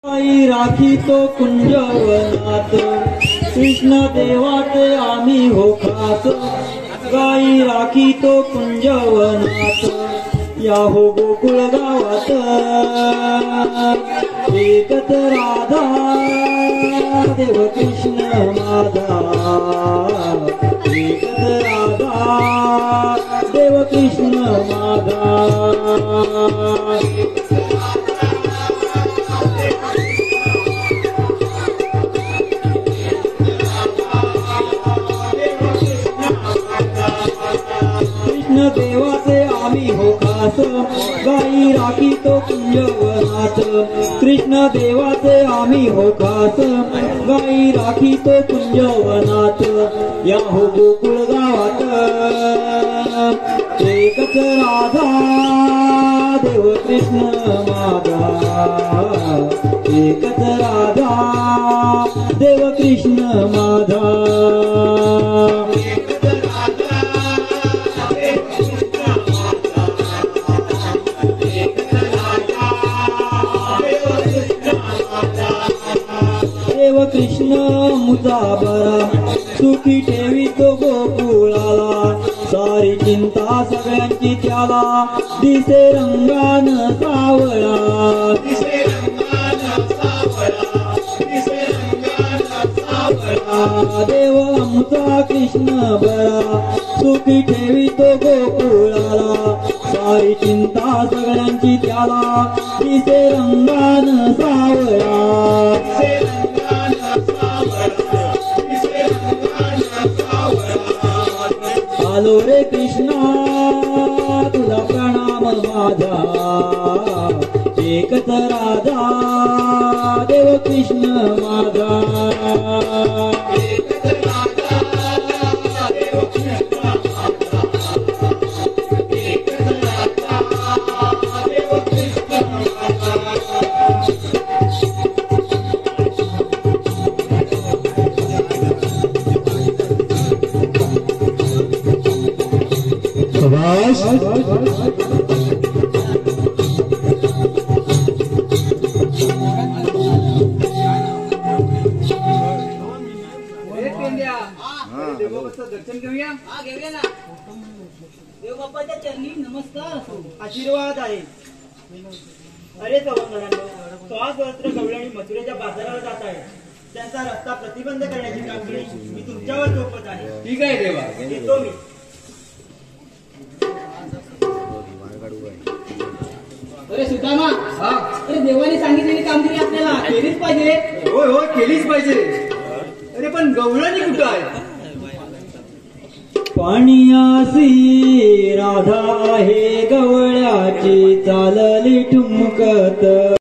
गाई राखी तो कुंजवनात कृष्ण देवाचे आम्ही हो खास। गाई राखी तो कुंजवनात या हो गोकुळ गावात। एकच राधा देव कृष्ण माझा, एकच राधा देव कृष्ण माझा। कृष्ण देवाचे आम्ही हो खास। गाई राखी तो कुंजवनात कृष्ण देवाचे आम्ही हो खास। गाई राखी तो कुंजवनात या हो गोकुळ गावात। एकच राधा देव कृष्ण माझा, एकच राधा देव कृष्ण माझा। देव कृष्ण मुझा बरा सुखी ठेवी तो गोकुळाला। सारी चिंता सगळ्यांची त्याला दिसे रंगान सावळा। देव आमचा कृष्ण बरा सुखी ठेवी तो गोकुळाला। सारी चिंता सगळ्यांची त्याला दिसे रंगान सावळा। आलो रे कृष्णा तुझा प्रणाम माझा। एकच राधा देव कृष्ण माझा। दर्शन घेऊया। घेऊया ना। देव बाप्पाच्या चरणी नमस्कार असो, आशीर्वाद आहे। अरे सवंगरांनो, सहस्त्र गवळणी मथुरेच्या बाजाराला जात आहे। त्यांचा रस्ता प्रतिबंध करण्याची कामगिरी मी तुमच्यावर सोपत आहे। ठीक आहे देवा, येतो मी। अरे सुदामा, अरे देवाने सांगितलेली कामगिरी आपल्याला केलीच पाहिजे। होय होय केलीच पाहिजे। अरे पण गवळणी कुठं आहे? पाणीयासी राधा आहे गवळ्याची चालली ठुमकत।